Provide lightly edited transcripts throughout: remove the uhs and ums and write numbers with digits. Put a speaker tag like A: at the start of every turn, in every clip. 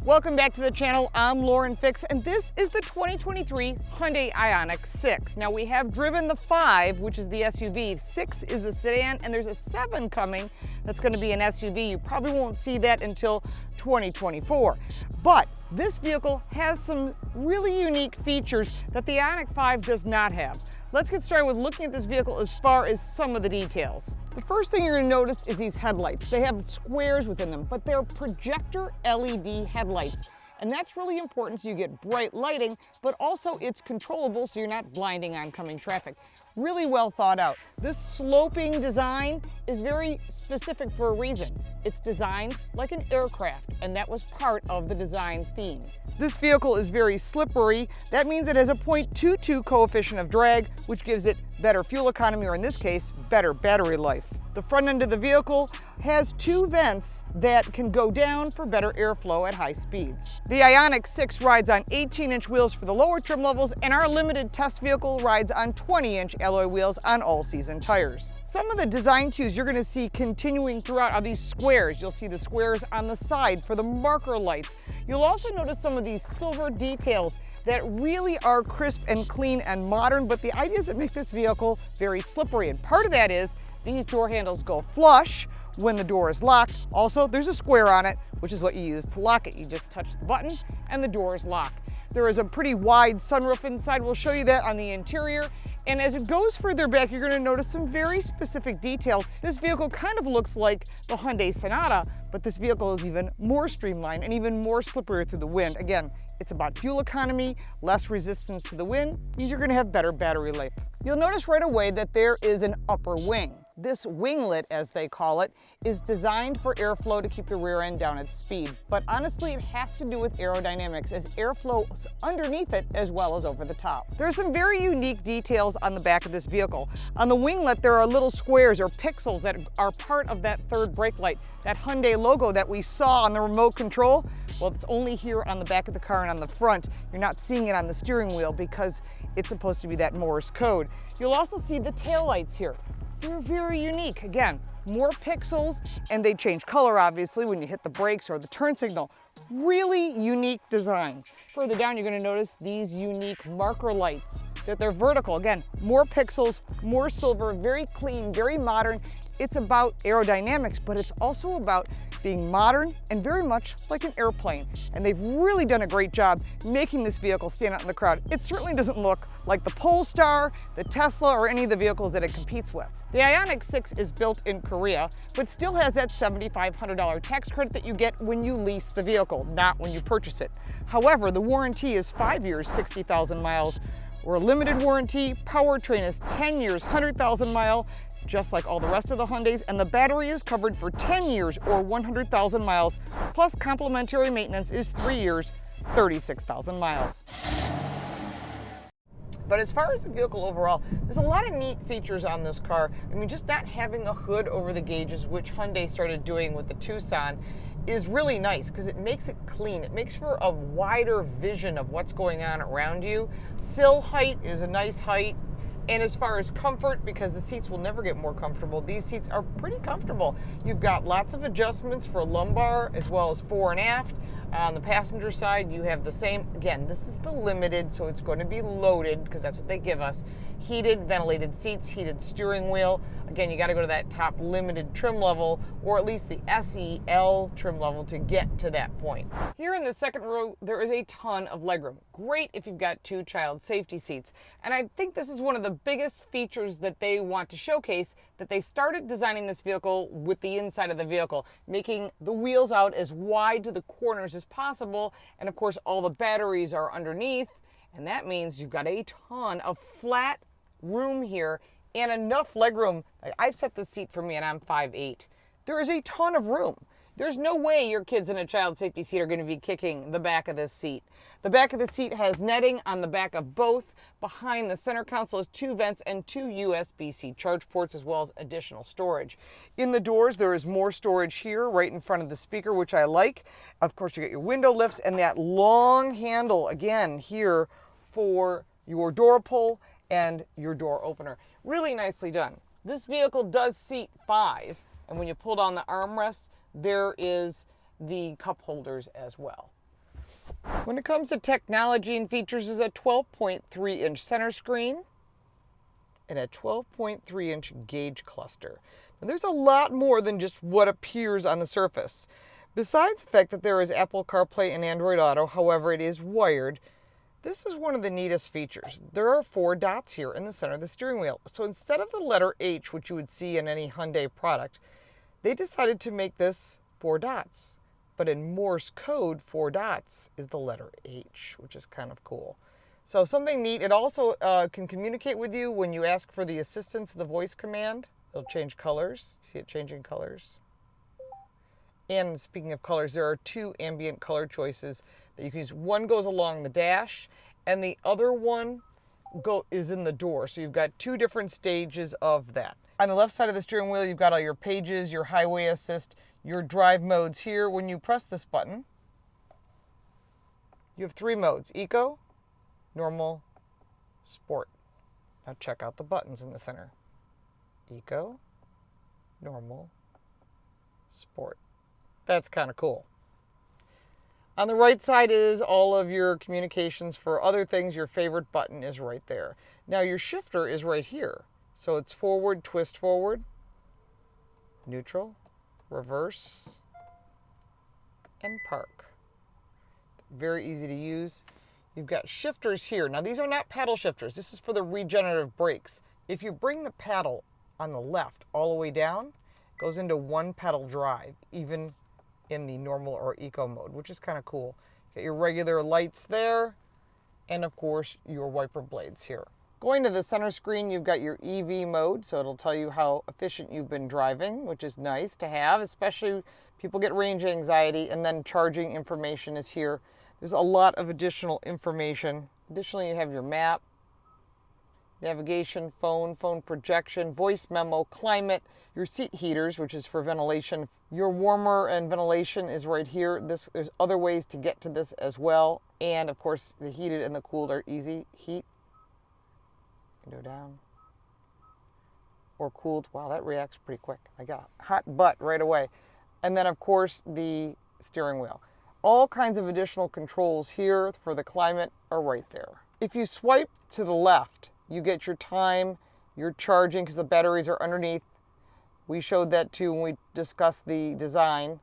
A: Welcome back to the channel. I'm Lauren Fix, and this is the 2023 Hyundai Ioniq6. Now, we have driven the 5, which is the SUV. 6 is a sedan, and there's a 7 coming that's going to be an SUV. You probably won't see that until 2024. But this vehicle has some really unique features that the Ioniq 5 does not have. Let's get started with looking at this vehicle as far as some of the details. The first thing you're going to notice is these headlights. They have squares within them, but they're projector LED headlights. And that's really important so you get bright lighting, but also it's controllable so you're not blinding oncoming traffic. Really well thought out. This sloping design is very specific for a reason. It's designed like an aircraft, and that was part of the design theme. This vehicle is very slippery. That means it has a 0.22 coefficient of drag, which gives it better fuel economy, or in this case, better battery life. The front end of the vehicle has 2 vents that can go down for better airflow at high speeds. The Ioniq6 rides on 18-inch wheels for the lower trim levels, and our limited test vehicle rides on 20-inch alloy wheels on all-season tires. Some of the design cues you're going to see continuing throughout are these squares. You'll see the squares on the side for the marker lights. You'll also notice some of these silver details that really are crisp and clean and modern, but the ideas that make this vehicle very slippery. And part of that is these door handles go flush when the door is locked. Also, there's a square on it, which is what you use to lock it. You just touch the button and the door is locked. There is a pretty wide sunroof inside. We'll show you that on the interior. And as it goes further back, you're going to notice some very specific details. This vehicle kind of looks like the Hyundai Sonata, but this vehicle is even more streamlined and even more slippery through the wind. Again, it's about fuel economy, less resistance to the wind, means you're going to have better battery life. You'll notice right away that there is an upper wing. This winglet, as they call it, is designed for airflow to keep the rear end down at speed. But honestly, it has to do with aerodynamics, as airflow is underneath it as well as over the top. There are some very unique details on the back of this vehicle. On the winglet, there are little squares or pixels that are part of that third brake light, that Hyundai logo that we saw on the remote control. Well, it's only here on the back of the car and on the front. You're not seeing it on the steering wheel because it's supposed to be that Morse code. You'll also see the taillights here. They're very unique. Again, more pixels, and they change color obviously when you hit the brakes or the turn signal. Really unique design. Further down, you're going to notice these unique marker lights, that they're vertical. Again, more pixels, more silver, very clean, very modern. It's about aerodynamics, but it's also about being modern and very much like an airplane. And they've really done a great job making this vehicle stand out in the crowd. It certainly doesn't look like the Polestar, the Tesla, or any of the vehicles that it competes with. The Ioniq6 is built in Korea, but still has that $7,500 tax credit that you get when you lease the vehicle, not when you purchase it. However, the warranty is 5 years, 60,000 miles, or a limited warranty. Powertrain is 10 years, 100,000 miles, just like all the rest of the Hyundais, and the battery is covered for 10 years or 100,000 miles, plus complimentary maintenance is 3 years, 36,000 miles. But as far as the vehicle overall, there's a lot of neat features on this car. I mean, just not having a hood over the gauges, which Hyundai started doing with the Tucson, is really nice because it makes it clean. It makes for a wider vision of what's going on around you. Sill height is a nice height. And as far as comfort, because the seats will never get more comfortable, these seats are pretty comfortable. You've got lots of adjustments for lumbar as well as fore and aft. On the passenger side, you have the same. Again, this is the limited, so it's going to be loaded because that's what they give us. Heated, ventilated seats, heated steering wheel. Again, you got to go to that top limited trim level, or at least the SEL trim level to get to that point. Here in the second row, there is a ton of legroom. Great if you've got 2 child safety seats. And I think this is one of the biggest features that they want to showcase, that they started designing this vehicle with the inside of the vehicle, making the wheels out as wide to the corners as possible. And of course, all the batteries are underneath. And that means you've got a ton of flat room here and enough legroom. I've set the seat for me and I'm 5'8". There is a ton of room. There's no way your kids in a child safety seat are going to be kicking the back of this seat. The back of the seat has netting on the back of both. Behind the center console is 2 vents and 2 USB-C charge ports, as well as additional storage. In the doors, there is more storage here right in front of the speaker, which I like. Of course, you get your window lifts and that long handle again here for your door pull and your door opener. Really nicely done. This vehicle does seat 5. And when you pull down the armrest, there is the cup holders as well. When it comes to technology and features, is a 12.3-inch center screen and a 12.3-inch gauge cluster. Now, there's a lot more than just what appears on the surface. Besides the fact that there is Apple CarPlay and Android Auto, however, it is wired, this is one of the neatest features. There are 4 dots here in the center of the steering wheel. So instead of the letter H, which you would see in any Hyundai product, they decided to make this 4 dots. But in Morse code, 4 dots is the letter H, which is kind of cool. So something neat. It also can communicate with you when you ask for the assistance of the voice command. It'll change colors. See it changing colors? And speaking of colors, there are 2 ambient color choices that you can use. One goes along the dash, and the other one is in the door. So you've got 2 different stages of that. On the left side of the steering wheel, you've got all your pages, your highway assist, your drive modes here. When you press this button, you have 3 modes: Eco, Normal, Sport. Now check out the buttons in the center. Eco, Normal, Sport. That's kind of cool. On the right side is all of your communications for other things. Your favorite button is right there. Now your shifter is right here. So it's forward, twist forward, neutral, reverse, and park. Very easy to use. You've got shifters here. Now these are not paddle shifters. This is for the regenerative brakes. If you bring the paddle on the left all the way down, it goes into 1 pedal drive, even in the normal or eco mode, which is kind of cool. Got your regular lights there, and of course your wiper blades here. Going to the center screen, you've got your EV mode, so it'll tell you how efficient you've been driving, which is nice to have, especially people get range anxiety. And then charging information is here. There's a lot of additional information. Additionally, you have your map, navigation, phone projection, voice memo, climate, your seat heaters, which is for ventilation. Your warmer and ventilation is right here. There's other ways to get to this as well. And of course, the heated and the cooled are easy. Heat, window down, or cooled. Wow, that reacts pretty quick. I got a hot butt right away. And then of course, the steering wheel. All kinds of additional controls here for the climate are right there. If you swipe to the left, you get your time, your charging, because the batteries are underneath. We showed that too when we discussed the design.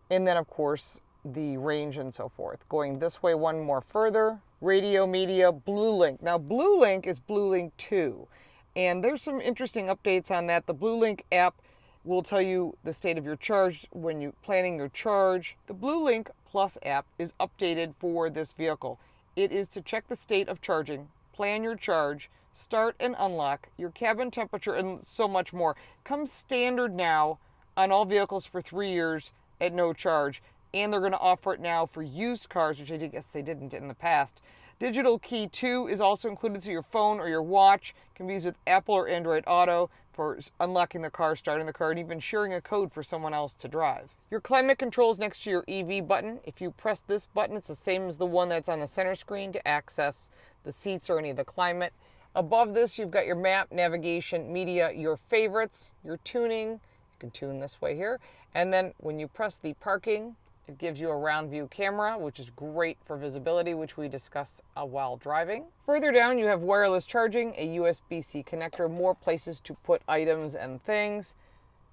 A: And then of course, the range and so forth. Going this way one more further, radio, media, BlueLink. Now BlueLink is BlueLink 2. And there's some interesting updates on that. The BlueLink app will tell you the state of your charge when you're planning your charge. The BlueLink Plus app is updated for this vehicle. It is to check the state of charging, plan your charge, start and unlock, your cabin temperature, and so much more. Comes standard now on all vehicles for 3 years at no charge. And they're going to offer it now for used cars, which I guess they didn't in the past. Digital Key 2 is also included, so your phone or your watch can be used with Apple or Android Auto for unlocking the car, starting the car, and even sharing a code for someone else to drive. Your climate control is next to your EV button. If you press this button, it's the same as the one that's on the center screen to access the seats or any of the climate. Above this, you've got your map, navigation, media, your favorites, your tuning. You can tune this way here. And then when you press the parking, it gives you a round view camera, which is great for visibility, which we discussed while driving. Further down, you have wireless charging, a USB-C connector, more places to put items and things,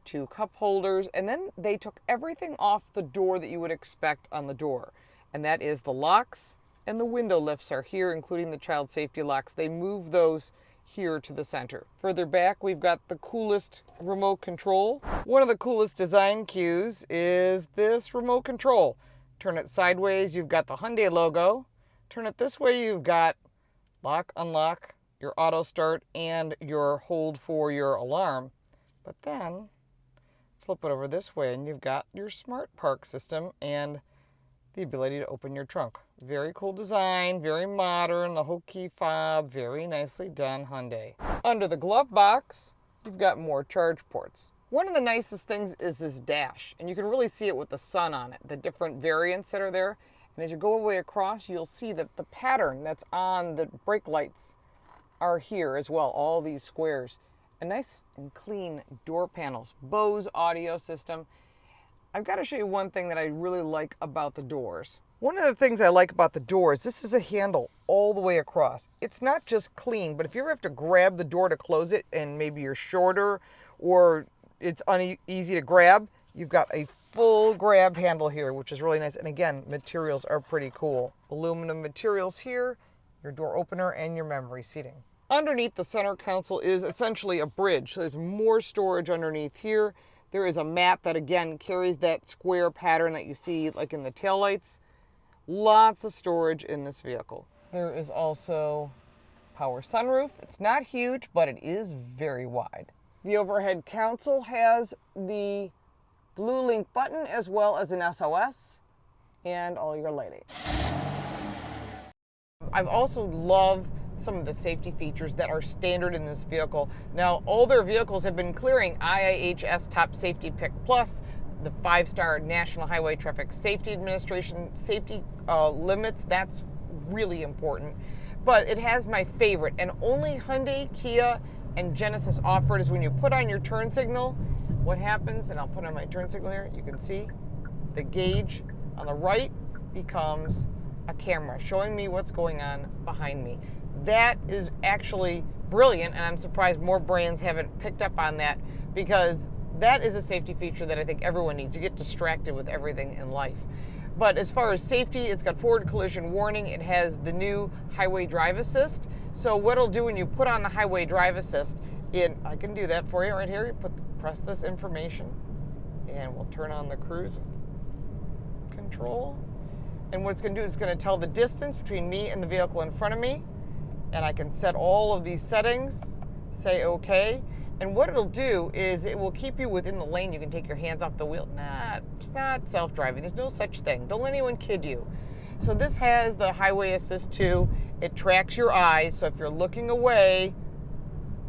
A: 2 cup holders, and then they took everything off the door that you would expect on the door. And that is the locks and the window lifts are here, including the child safety locks. They move those here to the center. Further back, we've got the coolest remote control. One of the coolest design cues is this remote control. Turn it sideways, you've got the Hyundai logo. Turn it this way, you've got lock, unlock, your auto start, and your hold for your alarm. But then, flip it over this way, and you've got your smart park system and the ability to open your trunk. Very cool design, very modern, the whole key fob, very nicely done, Hyundai. Under the glove box, you've got more charge ports. One of the nicest things is this dash, and you can really see it with the sun on it, the different variants that are there. And as you go all the way across, you'll see that the pattern that's on the brake lights are here as well, all these squares. and nice and clean door panels. Bose audio system. I've got to show you one thing that I really like about the doors. One of the things I like about the doors, this is a handle all the way across. It's not just clean, but if you ever have to grab the door to close it and maybe you're shorter or it's uneasy to grab, you've got a full grab handle here, which is really nice. And again, materials are pretty cool. Aluminum materials here, your door opener, and your memory seating. Underneath the center console is essentially a bridge. So there's more storage underneath here. There is a mat that again carries that square pattern that you see like in the taillights. Lots of storage in this vehicle. There is also power sunroof. It's not huge, but it is very wide. The overhead console has the blue link button as well as an SOS and all your lighting. I've also loved some of the safety features that are standard in this vehicle. Now, all their vehicles have been clearing IIHS Top Safety Pick Plus, the 5-star National Highway Traffic Safety Administration safety limits. That's really important. But it has my favorite, and only Hyundai, Kia, and Genesis offer it, is when you put on your turn signal, what happens, and I'll put on my turn signal here, you can see the gauge on the right becomes a camera showing me what's going on behind me. That is actually brilliant, and I'm surprised more brands haven't picked up on that, because that is a safety feature that I think everyone needs. You get distracted with everything in life. But as far as safety, it's got forward collision warning. It has the new highway drive assist. So what it'll do when you put on the highway drive assist, I can do that for you right here. You press this information, and we'll turn on the cruise control. And what it's going to do is it's going to tell the distance between me and the vehicle in front of me. And I can set all of these settings, say okay. And what it'll do is it will keep you within the lane. You can take your hands off the wheel. Nah, it's not self-driving. There's no such thing. Don't let anyone kid you. So this has the highway assist too. It tracks your eyes. So if you're looking away,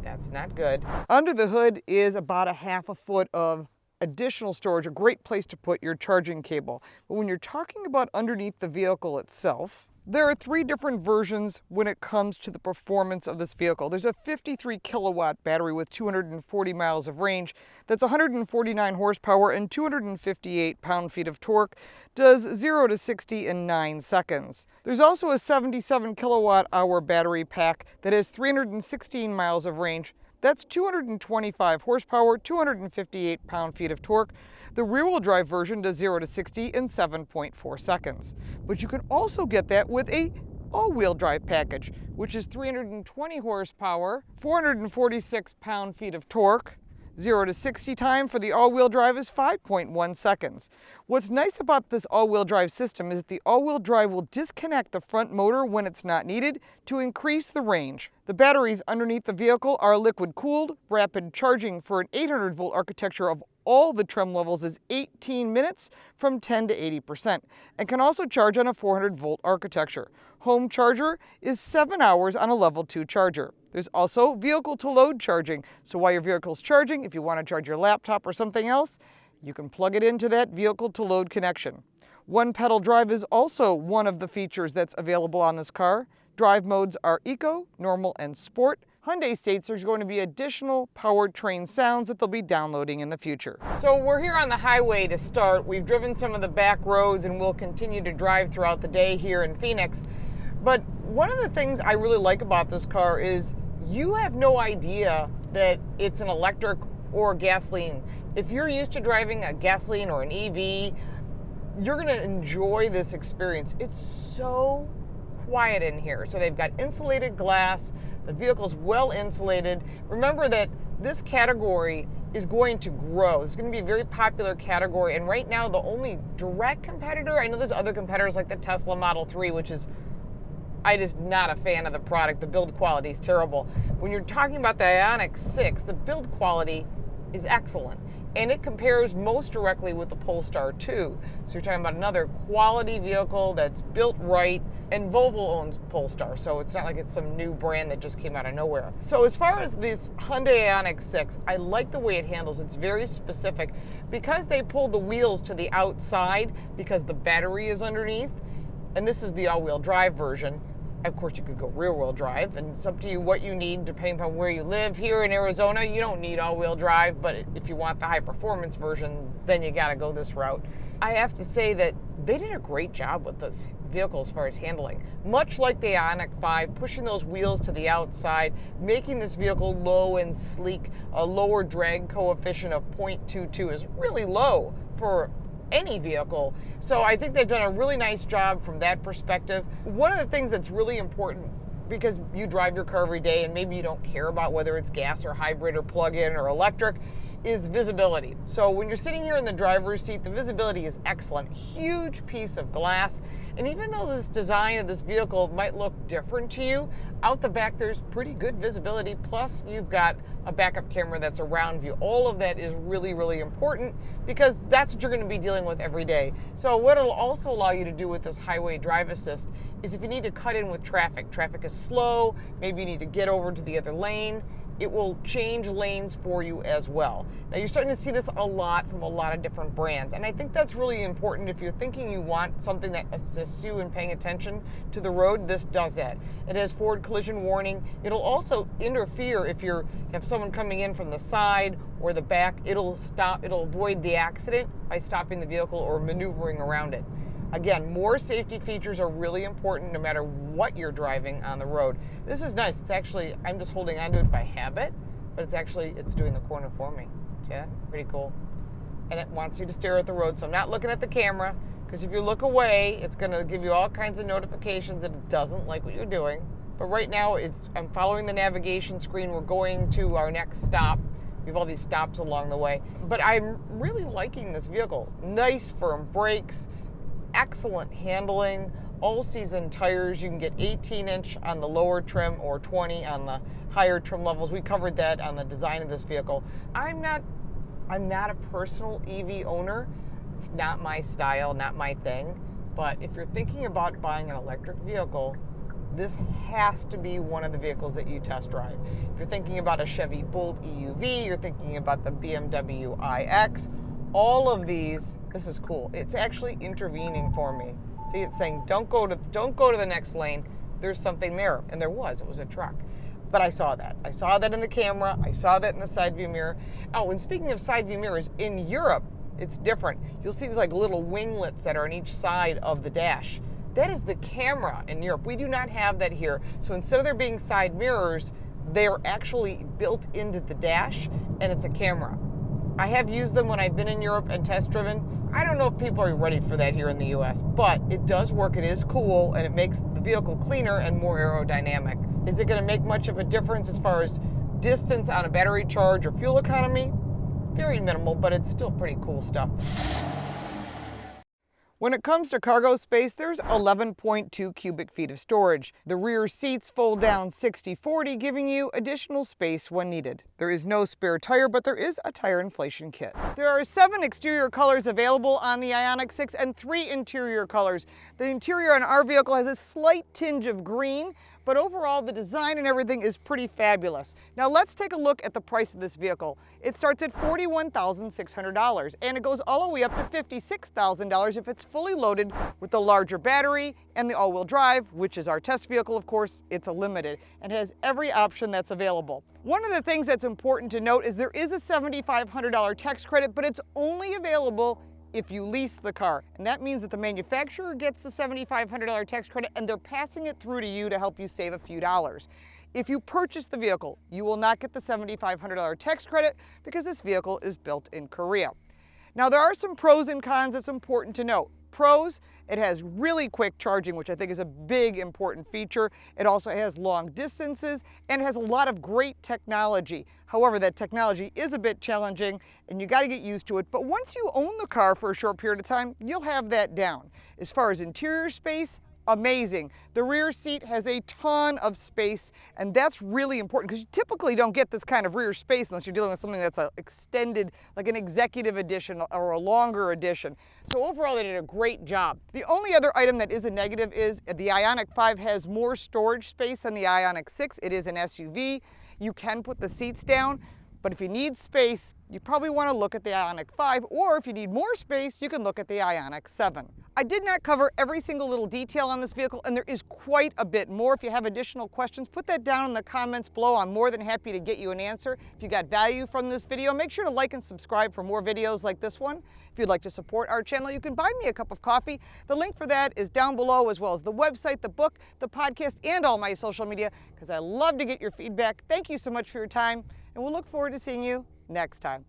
A: that's not good. Under the hood is about a ½ foot of additional storage, a great place to put your charging cable. But when you're talking about underneath the vehicle itself, there are 3 different versions when it comes to the performance of this vehicle. There's a 53 kilowatt battery with 240 miles of range. That's 149 horsepower and 258 pound-feet of torque. Does 0 to 60 in 9 seconds. There's also a 77 kilowatt hour battery pack that has 316 miles of range. That's 225 horsepower, 258 pound-feet of torque. The rear-wheel drive version does 0 to 60 in 7.4 seconds. But you can also get that with a all-wheel drive package, which is 320 horsepower, 446 pound-feet of torque. 0 to 60 time for the all-wheel drive is 5.1 seconds. What's nice about this all-wheel drive system is that the all-wheel drive will disconnect the front motor when it's not needed to increase the range. The batteries underneath the vehicle are liquid-cooled. Rapid charging for an 800-volt architecture of all the trim levels is 18 minutes from 10 to 80%, and can also charge on a 400-volt architecture. Home charger is 7 hours on a level 2 charger. There's also vehicle-to-load charging, so while your vehicle's charging, if you want to charge your laptop or something else, you can plug it into that vehicle-to-load connection. One-pedal drive is also one of the features that's available on this car. Drive modes are Eco, Normal, and Sport. Hyundai states there's going to be additional powertrain sounds that they'll be downloading in the future. So we're here on the highway to start. We've driven some of the back roads and we'll continue to drive throughout the day here in Phoenix. But one of the things I really like about this car is you have no idea that it's an electric or gasoline. If you're used to driving a gasoline or an EV, you're going to enjoy this experience. It's so quiet in here. So they've got insulated glass. The vehicle's well insulated. Remember that this category is going to grow. It's going to be a very popular category. And right now, the only direct competitor, I know there's other competitors like the Tesla Model 3, which is, I just not a fan of the product. The build quality is terrible. When you're talking about the Ioniq6, the build quality is excellent. And it compares most directly with the Polestar 2. So you're talking about another quality vehicle that's built right, and Volvo owns Polestar, so it's not like it's some new brand that just came out of nowhere. So as far as this Hyundai Ioniq6, I like the way it handles. It's very specific. Because they pulled the wheels to the outside, because the battery is underneath, and this is the all-wheel drive version, Of course, you could go rear-wheel drive, and it's up to you what you need depending on where you live. Here in Arizona, you don't need all-wheel drive, but if you want the high-performance version, then you gotta go this route. I have to say that they did a great job with this vehicle as far as handling. Much like the Ioniq 5, pushing those wheels to the outside, making this vehicle low and sleek. A lower drag coefficient of 0.22 is really low for any vehicle. So I think they've done a really nice job from that perspective. One of the things that's really important, because you drive your car every day and maybe you don't care about whether it's gas or hybrid or plug-in or electric, is visibility. So when you're sitting here in the driver's seat, the visibility is excellent. Huge piece of glass. And even though this design of this vehicle might look different to you, out the back there's pretty good visibility. Plus you've got a backup camera that's around view. All of that is really, really important because that's what you're going to be dealing with every day. So what it'll also allow you to do with this highway drive assist is if you need to cut in with traffic is slow, maybe you need to get over to the other lane, it will change lanes for you as well. Now you're starting to see this a lot from a lot of different brands, and I think that's really important. If you're thinking you want something that assists you in paying attention to the road, this does that. It has forward collision warning. It'll also interfere if you have someone coming in from the side or the back. It'll avoid the accident by stopping the vehicle or maneuvering around it. Again, more safety features are really important no matter what you're driving on the road. This is nice. It's actually, I'm just holding onto it by habit, but it's doing the corner for me. See that? Pretty cool. And it wants you to stare at the road, so I'm not looking at the camera, because if you look away, it's going to give you all kinds of notifications that it doesn't like what you're doing. But right now, I'm following the navigation screen. We're going to our next stop. We have all these stops along the way. But I'm really liking this vehicle. Nice firm brakes. Excellent handling, all-season tires. You can get 18-inch on the lower trim or 20 on the higher trim levels. We covered that on the design of this vehicle. I'm not a personal EV owner. It's not my style, not my thing. But if you're thinking about buying an electric vehicle, this has to be one of the vehicles that you test drive. If you're thinking about a Chevy Bolt EUV, you're thinking about the BMW iX, all of these, this is cool. It's actually intervening for me. See, it's saying, don't go to the next lane. There's something there. And it was a truck. But I saw that. I saw that in the camera. I saw that in the side view mirror. Oh, and speaking of side view mirrors, in Europe, it's different. You'll see these like little winglets that are on each side of the dash. That is the camera in Europe. We do not have that here. So instead of there being side mirrors, they're actually built into the dash, and it's a camera. I have used them when I've been in Europe and test driven. I don't know if people are ready for that here in the US, but it does work. It is cool, and it makes the vehicle cleaner and more aerodynamic. Is it going to make much of a difference as far as distance on a battery charge or fuel economy? Very minimal, but it's still pretty cool stuff. When it comes to cargo space, there's 11.2 cubic feet of storage. The rear seats fold down 60/40, giving you additional space when needed. There is no spare tire, but there is a tire inflation kit. There are 7 exterior colors available on the Ioniq 6 and 3 interior colors. The interior on our vehicle has a slight tinge of green, but overall the design and everything is pretty fabulous. Now let's take a look at the price of this vehicle. It starts at $41,600 and it goes all the way up to $56,000 if it's fully loaded with the larger battery and the all-wheel drive, which is our test vehicle. Of course, it's a limited and has every option that's available. One of the things that's important to note is there is a $7,500 tax credit, but it's only available if you lease the car. And that means that the manufacturer gets the $7,500 tax credit and they're passing it through to you to help you save a few dollars. If you purchase the vehicle, you will not get the $7,500 tax credit because this vehicle is built in Korea. Now there are some pros and cons that's important to note. Pros, it has really quick charging, which I think is a big important feature. It also has long distances and has a lot of great technology. However, that technology is a bit challenging and you got to get used to it. But once you own the car for a short period of time, you'll have that down. As far as interior space, amazing. The rear seat has a ton of space, and that's really important because you typically don't get this kind of rear space unless you're dealing with something that's extended, like an executive edition or a longer edition. So overall, they did a great job. The only other item that is a negative is the Ioniq 5 has more storage space than the Ioniq 6. It is an SUV. You can put the seats down, But if you need space, you probably want to look at the Ioniq 5, or if you need more space, you can look at the Ioniq 7. I did not cover every single little detail on this vehicle, and there is quite a bit more. If you have additional questions, put that down in the comments below. I'm more than happy to get you an answer. If you got value from this video, make sure to like and subscribe for more videos like this one. If you'd like to support our channel, you can buy me a cup of coffee. The link for that is down below, as well as the website, the book, the podcast, and all my social media, because I love to get your feedback. Thank you so much for your time, and we'll look forward to seeing you next time.